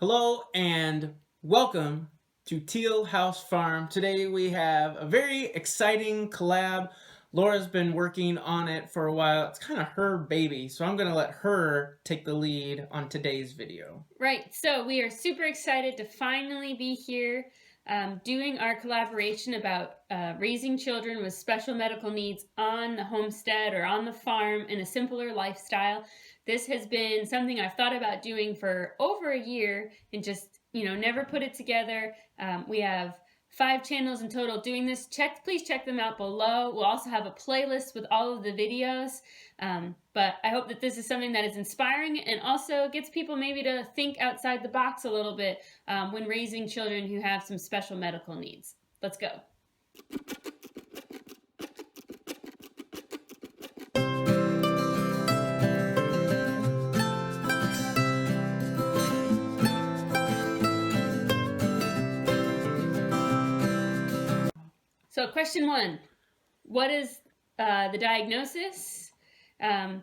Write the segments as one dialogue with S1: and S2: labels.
S1: Hello and welcome to Teal House Farm. Today we have a very exciting collab. Laura's been working on it for a while. It's kind of her baby, so I'm going to let her take the lead on today's video.
S2: Right, so we are super excited to finally be here doing our collaboration about raising children with special medical needs on the homestead or on the farm in a simpler lifestyle. This has been something I've thought about doing for over a year and just, never put it together. We have 5 channels in total doing this. Please check them out below. We'll also have a playlist with all of the videos. But I hope that this is something that is inspiring and also gets people maybe to think outside the box a little bit when raising children who have some special medical needs. Let's go. So question 1, what is the diagnosis? How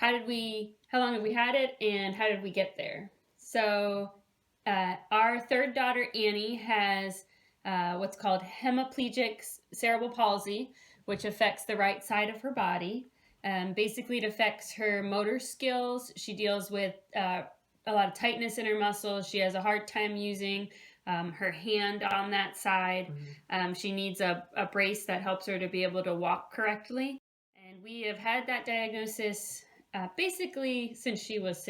S2: long have we had it, and how did we get there? So our third daughter, Annie, has what's called hemiplegic cerebral palsy, which affects the right side of her body. Basically, it affects her motor skills. She deals with a lot of tightness in her muscles. She has a hard time using her hand on that side. She needs a brace that helps her to be able to walk correctly. And we have had that diagnosis basically since she was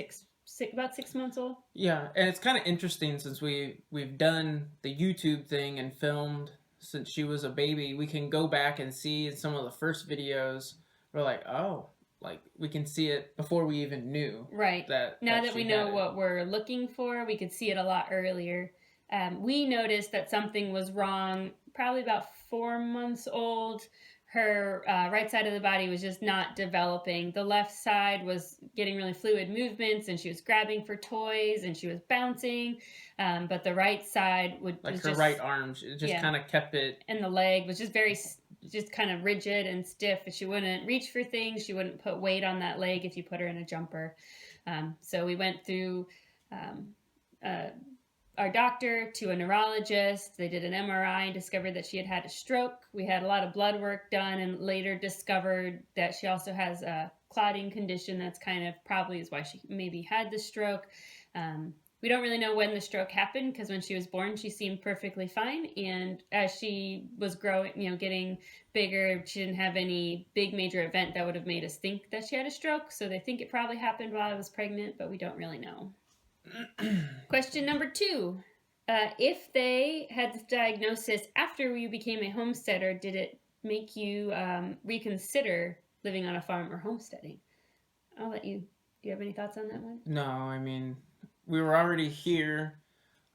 S2: about 6 months old.
S1: Yeah, and it's kind of interesting since we've done the YouTube thing and filmed since she was a baby. We can go back and see in some of the first videos. We're like, oh, like we can see it before we even knew.
S2: Right. Now that we know what we're looking for, we could see it a lot earlier. We noticed that something was wrong probably about 4 months old. Her right side of the body was just not developing. The left side was getting really fluid movements, and she was grabbing for toys, and she was bouncing. But the right side was
S1: her right arm, just kind of kept it.
S2: And the leg was just kind of rigid and stiff. She wouldn't reach for things. She wouldn't put weight on that leg if you put her in a jumper. So we went through our doctor to a neurologist. They did an MRI and discovered that she had had a stroke. We had a lot of blood work done and later discovered that she also has a clotting condition that's kind of probably is why she maybe had the stroke. We don't really know when the stroke happened because when she was born, she seemed perfectly fine. And as she was growing, getting bigger, she didn't have any big major event that would have made us think that she had a stroke. So they think it probably happened while I was pregnant, but we don't really know. Question number 2. If they had this diagnosis after you became a homesteader, did it make you reconsider living on a farm or homesteading? I'll let you. Do you have any thoughts on that one?
S1: No, I mean, we were already here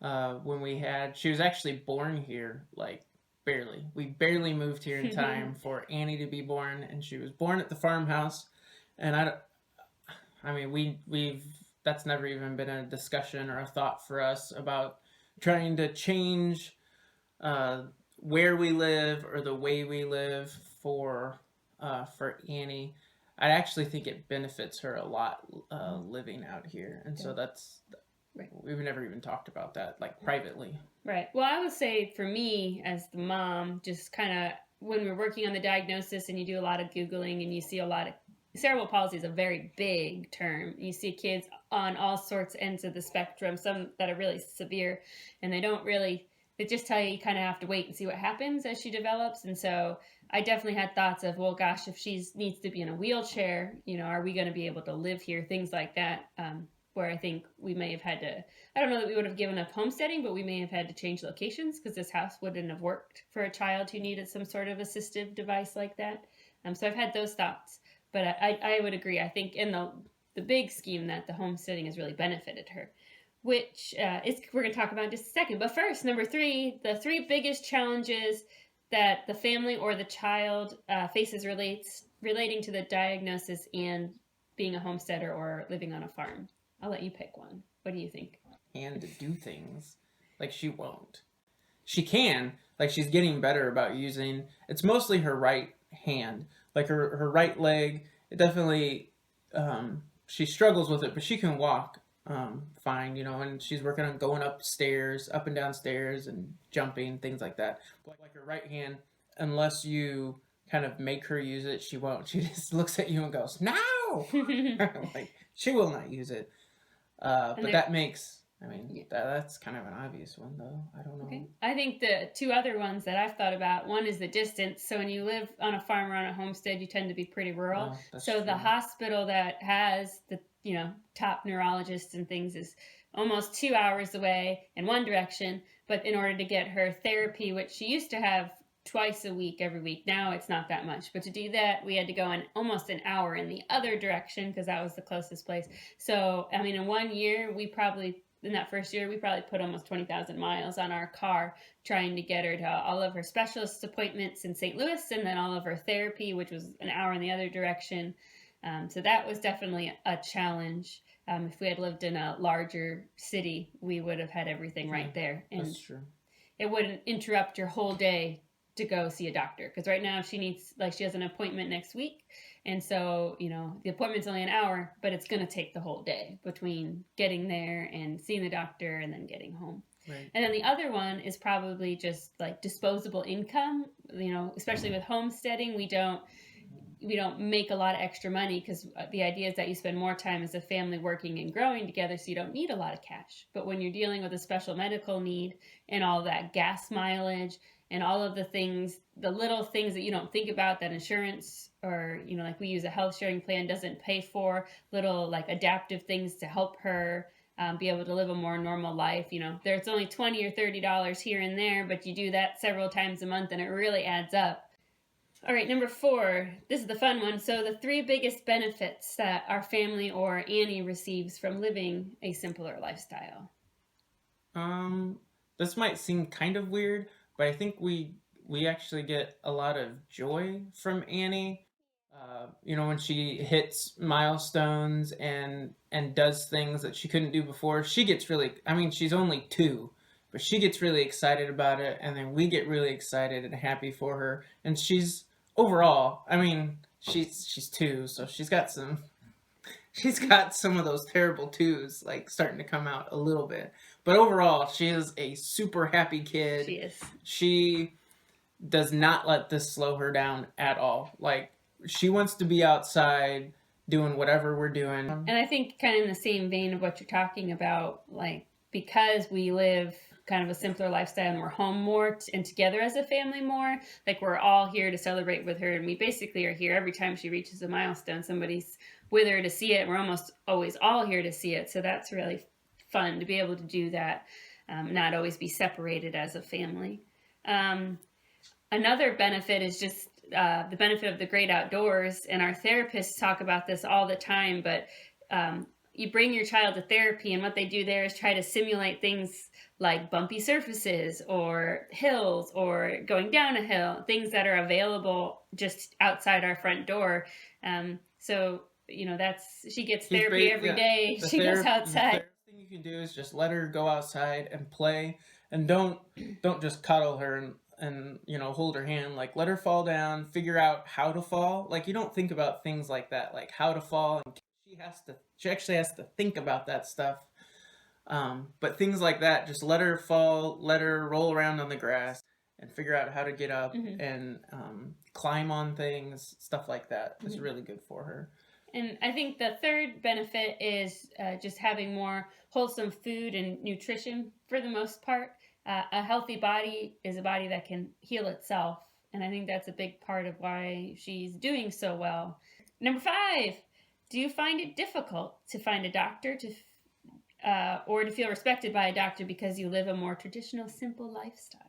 S1: when she was actually born here, like barely. We barely moved here in time for Annie to be born, and she was born at the farmhouse. And that's never even been a discussion or a thought for us about trying to change where we live or the way we live for Annie. I actually think it benefits her a lot living out here, and so that's right. We've never even talked about that privately.
S2: Right. Well, I would say for me as the mom, just kind of when we're working on the diagnosis and you do a lot of Googling and you see a lot of cerebral palsy is a very big term. You see kids on all sorts ends of the spectrum, some that are really severe, and they just tell you kind of have to wait and see what happens as she develops. And so I definitely had thoughts of, well, gosh, if she needs to be in a wheelchair, are we going to be able to live here? Things like that, where I think we may have had to, I don't know that we would have given up homesteading, but we may have had to change locations because this house wouldn't have worked for a child who needed some sort of assistive device like that. So I've had those thoughts. But I would agree. I think in the big scheme that the homesteading has really benefited her, which we're going to talk about in just a second. But first, number 3, the 3 biggest challenges that the family or the child faces relating to the diagnosis and being a homesteader or living on a farm. I'll let you pick one. What do you think?
S1: And to do things like she won't. She can. Like she's getting better about using. It's mostly her right hand. Like her right leg, it definitely, she struggles with it, but she can walk fine, you know, and she's working on going upstairs, up and down stairs and jumping, things like that. But like her right hand, unless you kind of make her use it, she won't. She just looks at you and goes, no! Like, she will not use it. But that makes, I mean,
S2: Yeah.
S1: that's kind of an obvious one, though. I don't know.
S2: Okay. I think the two other ones that I've thought about, one is the distance. So when you live on a farm or on a homestead, you tend to be pretty rural. So
S1: True.
S2: The hospital that has the, top neurologists and things is almost 2 hours away in one direction. But in order to get her therapy, which she used to have twice a week, every week, now it's not that much. But to do that, we had to go in almost an hour in the other direction because that was the closest place. So, I mean, in 1 year, in that first year, we probably put almost 20,000 miles on our car trying to get her to all of her specialist appointments in St. Louis and then all of her therapy, which was an hour in the other direction. So that was definitely a challenge. If we had lived in a larger city, we would have had everything right there. And
S1: that's true.
S2: It wouldn't interrupt your whole day to go see a doctor. Because right now she has an appointment next week. And so, the appointment's only an hour, but it's going to take the whole day between getting there and seeing the doctor and then getting home.
S1: Right.
S2: And then the other one is probably just like disposable income, especially with homesteading. We don't make a lot of extra money because the idea is that you spend more time as a family working and growing together, so you don't need a lot of cash. But when you're dealing with a special medical need and all that gas mileage and all of the things, the little things that you don't think about that insurance or, like we use a health sharing plan doesn't pay for, little like adaptive things to help her be able to live a more normal life. There's only $20 or $30 here and there, but you do that several times a month and it really adds up. All right, number 4, this is the fun one. So the 3 biggest benefits that our family or Annie receives from living a simpler lifestyle.
S1: This might seem kind of weird, but I think we actually get a lot of joy from Annie. When she hits milestones and does things that she couldn't do before, she gets really, I mean, she's only 2, but she gets really excited about it, and then we get really excited and happy for her. And she's overall, I mean, she's 2, so she's got some of those terrible 2s like starting to come out a little bit. But overall, she is a super happy kid.
S2: She is.
S1: She does not let this slow her down at all. Like, she wants to be outside doing whatever we're doing.
S2: And I think kind of in the same vein of what you're talking about, like, because we live kind of a simpler lifestyle and we're home more and together as a family more, like we're all here to celebrate with her, and we basically are here every time she reaches a milestone. Somebody's with her to see it, and we're almost always all here to see it. So that's really fun to be able to do that, not always be separated as a family. Another benefit is just the benefit of the great outdoors, and our therapists talk about this all the time, but you bring your child to therapy, and what they do there is try to simulate things like bumpy surfaces or hills or going down a hill, things that are available just outside our front door. So, she gets therapy every day. She goes outside.
S1: The thing you can do is just let her go outside and play, and don't just cuddle her and hold her hand. Like, let her fall down, figure out how to fall. Like, you don't think about things like that, like how to fall, and she actually has to think about that stuff. But things like that, just let her fall, let her roll around on the grass and figure out how to get up and climb on things, stuff like that. It's really good for her.
S2: And I think the third benefit is just having more wholesome food and nutrition for the most part. A healthy body is a body that can heal itself. And I think that's a big part of why she's doing so well. Number 5, do you find it difficult to find a doctor or to feel respected by a doctor because you live a more traditional, simple lifestyle?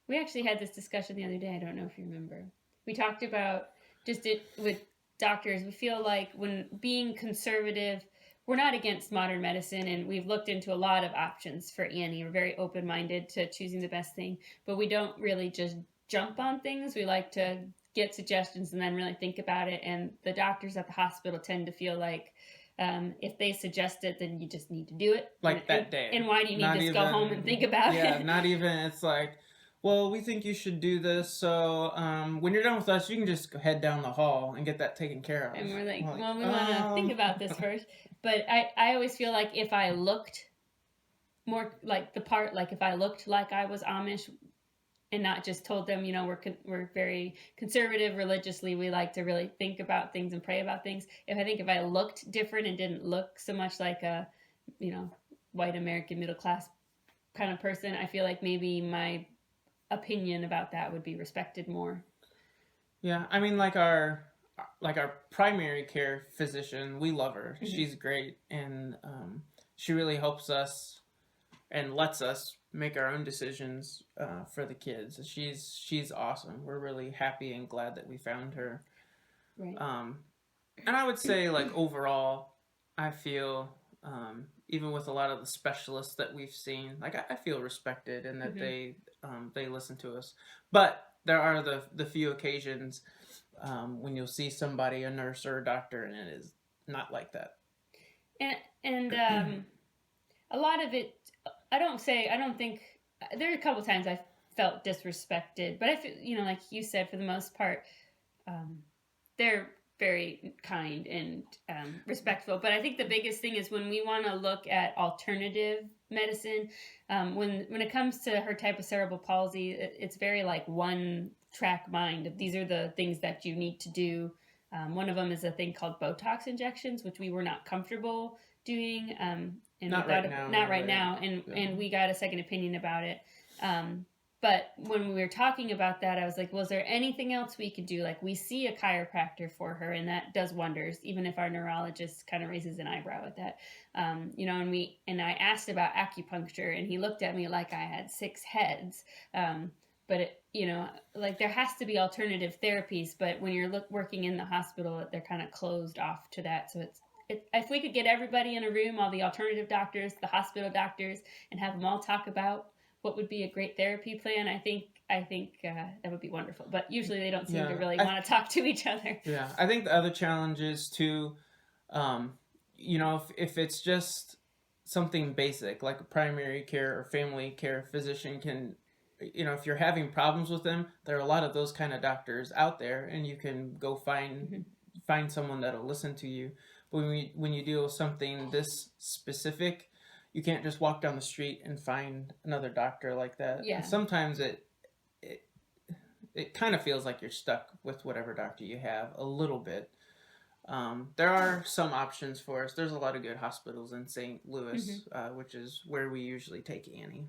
S2: We actually had this discussion the other day. I don't know if you remember. We talked about just it with doctors. We feel like when being conservative, we're not against modern medicine, and we've looked into a lot of options for Annie. We're very open-minded to choosing the best thing, but we don't really just jump on things. We like to get suggestions and then really think about it. And the doctors at the hospital tend to feel like if they suggest it, then you just need to do it.
S1: Like that day.
S2: And why do you need to go home and think about it?
S1: Yeah, not even, it's like, well, we think you should do this. So when you're done with us, you can just go head down the hall and get that taken care of.
S2: And we're like,
S1: I'm like,
S2: well, we want to think about this first. But I always feel like if I looked more like the part, like if I looked like I was Amish and not just told them, we're very conservative religiously, we like to really think about things and pray about things. If I looked different and didn't look so much like a, white American middle class kind of person, I feel like maybe my opinion about that would be respected more.
S1: Yeah, I mean, like our primary care physician, we love her.
S2: Mm-hmm.
S1: She's great, and she really helps us and lets us make our own decisions for the kids. She's awesome. We're really happy and glad that we found her.
S2: Right.
S1: And I would say, like, overall, I feel even with a lot of the specialists that we've seen, like, I feel respected and that they listen to us. But there are the few occasions when you'll see somebody, a nurse or a doctor, and it is not like that.
S2: And a lot of it, I don't think there are a couple times I felt disrespected, but I feel, like you said, for the most part, they're very kind and respectful. But I think the biggest thing is when we want to look at alternative medicine, when it comes to her type of cerebral palsy, it's very like one track mind. These are the things that you need to do. One of them is a thing called Botox injections, which we were not comfortable doing. And
S1: Not right now.
S2: Not right now.
S1: Yeah.
S2: And we got a second opinion about it. But when we were talking about that, I was like, was there anything else we could do? Like, we see a chiropractor for her, and that does wonders, even if our neurologist kind of raises an eyebrow at that. And I asked about acupuncture, and he looked at me like I had 6 heads. But like, there has to be alternative therapies, but when you're working in the hospital, they're kind of closed off to that. So if we could get everybody in a room, all the alternative doctors, the hospital doctors, and have them all talk about what would be a great therapy plan, I think that would be wonderful. But usually they don't seem to really want to talk to each other.
S1: Yeah, I think the other challenge is to, if it's just something basic like a primary care or family care physician can, if you're having problems with them, there are a lot of those kind of doctors out there, and you can go find someone that'll listen to you. But when you deal with something this specific, you can't just walk down the street and find another doctor like that.
S2: Yeah.
S1: And sometimes it kind of feels like you're stuck with whatever doctor you have a little bit. There are some options for us. There's a lot of good hospitals in St. Louis, which is where we usually take Annie.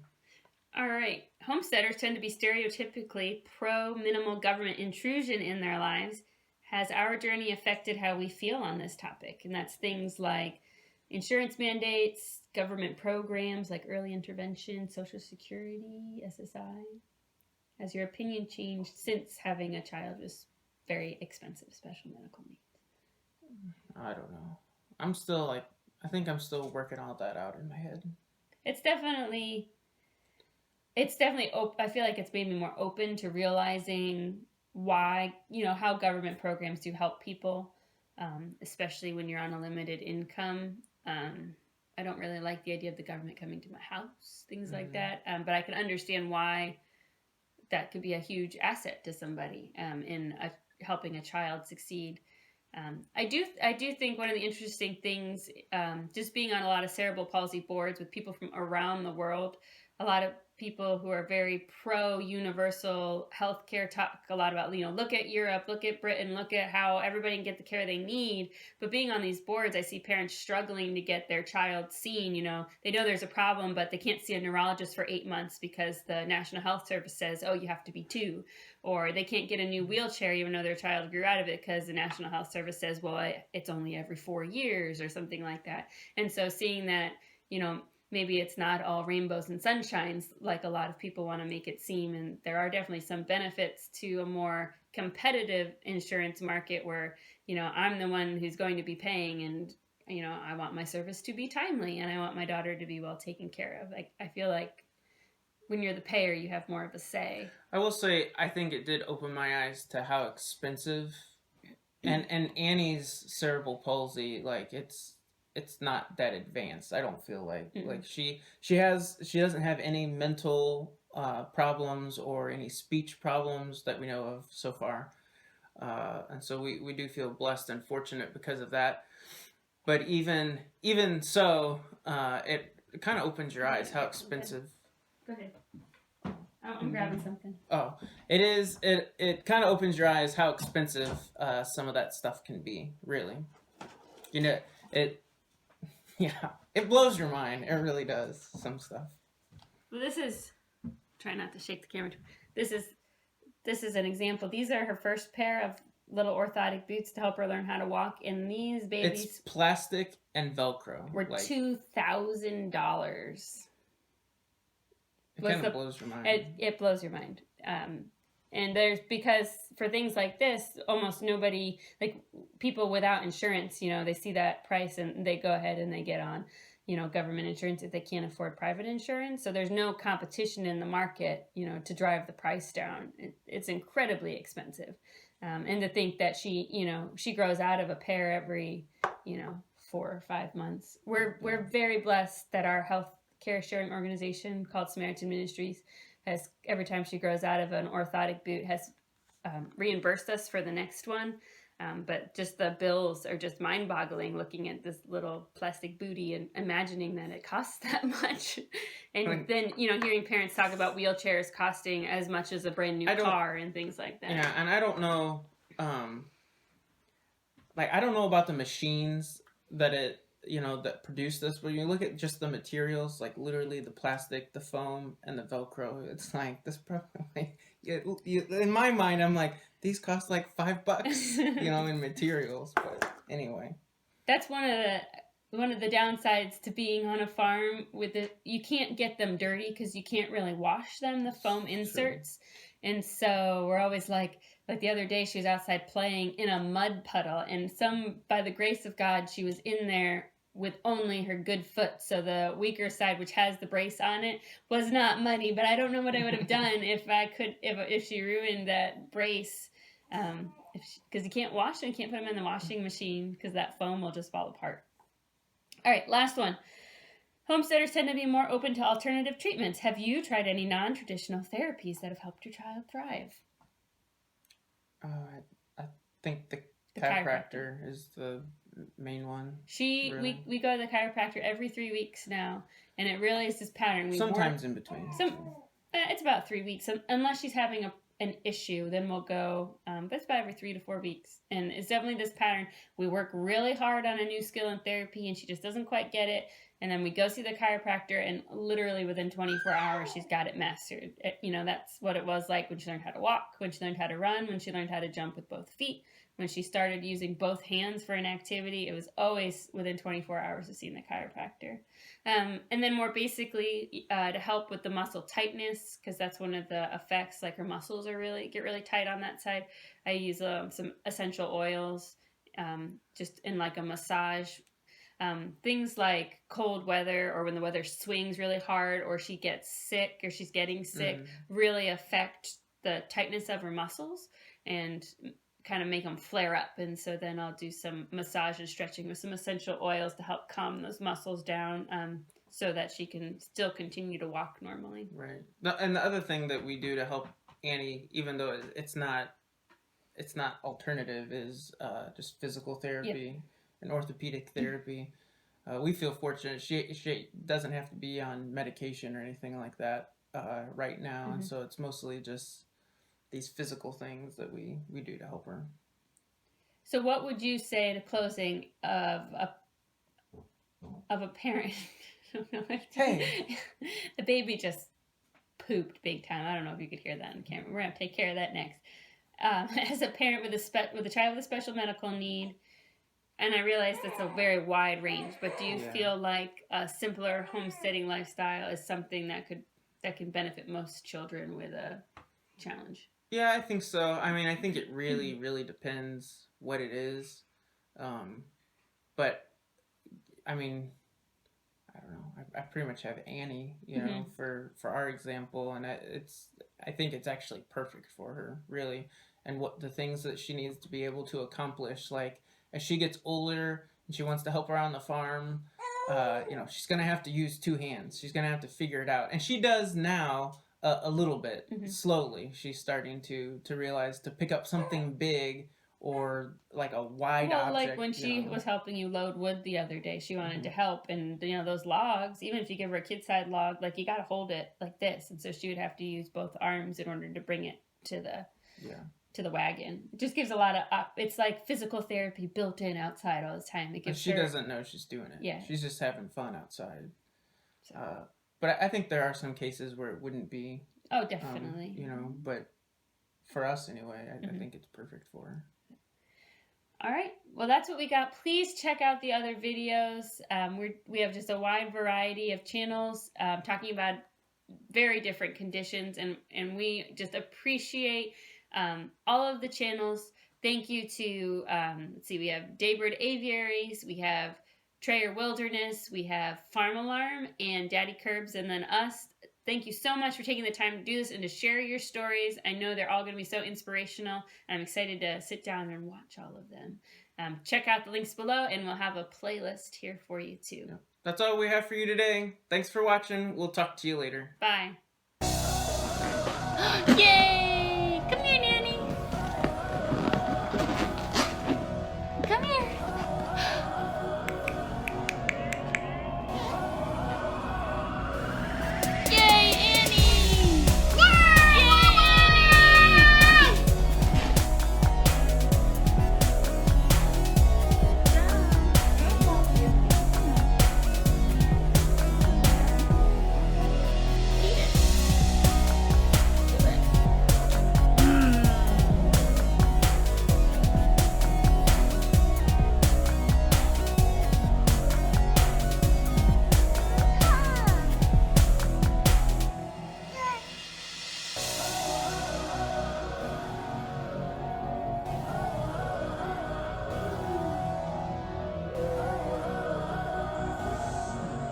S2: All right. Homesteaders tend to be stereotypically pro-minimal government intrusion in their lives. Has our journey affected how we feel on this topic? And that's things like insurance mandates, government programs like early intervention, Social Security, SSI. Has your opinion changed since having a child with very expensive special medical needs?
S1: I don't know. I think I'm still working all that out in my head.
S2: It's definitely, I feel like it's made me more open to realizing why, how government programs do help people, especially when you're on a limited income. I don't really like the idea of the government coming to my house, things like that. But I can understand why that could be a huge asset to somebody in helping a child succeed. I do think one of the interesting things, just being on a lot of cerebral palsy boards with people from around the world, a lot of people who are very pro-universal healthcare talk a lot about, look at Europe, look at Britain, look at how everybody can get the care they need. But being on these boards, I see parents struggling to get their child seen. They know there's a problem, but they can't see a neurologist for 8 months because the National Health Service says, oh, you have to be 2. Or they can't get a new wheelchair even though their child grew out of it because the National Health Service says, well, it's only every 4 years or something like that. And so seeing that, maybe it's not all rainbows and sunshines like a lot of people want to make it seem. And there are definitely some benefits to a more competitive insurance market where, I'm the one who's going to be paying and, I want my service to be timely and I want my daughter to be well taken care of. I feel like when you're the payer, you have more of a say.
S1: I will say, I think it did open my eyes to how expensive and Annie's cerebral palsy, like it's not that advanced. I don't feel like she doesn't have any mental problems or any speech problems that we know of so far. And so we do feel blessed and fortunate because of that. But even so, it kind of opens your eyes how expensive.
S2: Go ahead. I'm grabbing something.
S1: Oh, it is. It kind of opens your eyes how expensive some of that stuff can be. Really, it. Yeah, it blows your mind. It really does. Some stuff.
S2: Well, this is. Try not to shake the camera. This is an example. These are her first pair of little orthotic boots to help her learn how to walk. And these babies.
S1: It's plastic and Velcro.
S2: Were $2,000.
S1: It kind of blows your mind.
S2: It blows your mind. And there's, because for things like this, almost nobody, like people without insurance, they see that price and they go ahead and they get on, government insurance if they can't afford private insurance. So there's no competition in the market, to drive the price down. It's incredibly expensive. And to think that she grows out of a pair every, 4 or 5 months. We're very blessed that our health care sharing organization called Samaritan Ministries has, every time she grows out of an orthotic boot, has reimbursed us for the next one. But just the bills are just mind-boggling looking at this little plastic bootie and imagining that it costs that much. And then, hearing parents talk about wheelchairs costing as much as a brand new car and things like that.
S1: Yeah, and I don't know, I don't know about the machines that that produce this, but when you look at just the materials, like literally the plastic, the foam, and the Velcro, it's like this probably, in my mind, I'm like, these cost like $5, in materials. But anyway,
S2: that's one of the downsides to being on a farm with it. You can't get them dirty because you can't really wash them, the foam inserts. True. And so we're always like the other day, she was outside playing in a mud puddle, and by the grace of God, she was in there with only her good foot. So the weaker side, which has the brace on it, was not muddy, but I don't know what I would have done if she ruined that brace. Because you can't wash them, you can't put them in the washing machine because that foam will just fall apart. All right, last one. Homesteaders tend to be more open to alternative treatments. Have you tried any non-traditional therapies that have helped your child thrive?
S1: I think the chiropractor is the main one.
S2: We go to the chiropractor every 3 weeks now, and it really is this pattern.
S1: Sometimes in between.
S2: It's about 3 weeks, unless she's having an issue, then we'll go, but it's about every 3 to 4 weeks. And it's definitely this pattern. We work really hard on a new skill in therapy, and she just doesn't quite get it. And then we go see the chiropractor, and literally within 24 hours, she's got it mastered. That's what it was like when she learned how to walk, when she learned how to run, when she learned how to jump with both feet, when she started using both hands for an activity. It was always within 24 hours of seeing the chiropractor. And then more basically, to help with the muscle tightness, because that's one of the effects, like her muscles get really tight on that side. I use some essential oils, just in like a massage. Things like cold weather, or when the weather swings really hard, or she gets sick, or she's getting sick, really affect the tightness of her muscles and kind of make them flare up. And so then I'll do some massage and stretching with some essential oils to help calm those muscles down, so that she can still continue to walk normally.
S1: Right. And the other thing that we do to help Annie, even though it's not alternative, is just physical therapy and orthopedic therapy. We feel fortunate. She doesn't have to be on medication or anything like that right now, and so it's mostly just these physical things that we do to help her.
S2: So what would you say to closing of a parent?
S1: Hey,
S2: the baby just pooped big time. I don't know if you could hear that on camera. We're gonna take care of that next. As a parent with a child with a special medical need, and I realize that's a very wide range, but do you feel like a simpler homesteading lifestyle is something that can benefit most children with a challenge?
S1: Yeah, I think so. I mean, I think it really, really depends what it is. But, I mean, I don't know. I pretty much have Annie, for our example, and I think it's actually perfect for her, really. And what the things that she needs to be able to accomplish, like as she gets older and she wants to help around the farm, she's going to have to use 2 hands. She's going to have to figure it out. And she does now, a little bit.
S2: Mhm.
S1: Slowly she's starting to realize to pick up something big or like a wide
S2: Well,
S1: object.
S2: like when she was helping you load wood the other day, she wanted to help, and those logs, even if you give her a kid side log, like you got to hold it like this, and so she would have to use both arms in order to bring it to the wagon. It just gives a lot of it's like physical therapy built in outside all the time. It gives
S1: she doesn't know she's doing it.
S2: Yeah,
S1: she's just having fun outside.
S2: So.
S1: But I think there are some cases where it wouldn't be.
S2: Oh, definitely.
S1: But for us anyway, I think it's perfect for her.
S2: All right. Well, that's what we got. Please check out the other videos. We have just a wide variety of channels talking about very different conditions, and we just appreciate all of the channels. Thank you to, let's see, we have Daybird Aviaries, we have Trayer Wilderness, we have Farm Alarm, and Daddykirbs, and then us. Thank you so much for taking the time to do this and to share your stories. I know they're all going to be so inspirational. I'm excited to sit down and watch all of them. Check out the links below, and we'll have a playlist here for you too.
S1: Yeah. That's all we have for you today. Thanks for watching. We'll talk to you later.
S2: Bye. Yay! Come here, Nanny. Come here. Yay, Annie! Yay, Annie!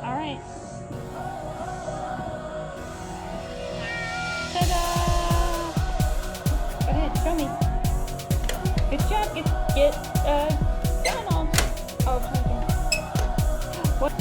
S2: All right. Ta-da! Go ahead, show me. Good job. Get Donald. Oh, okay. What?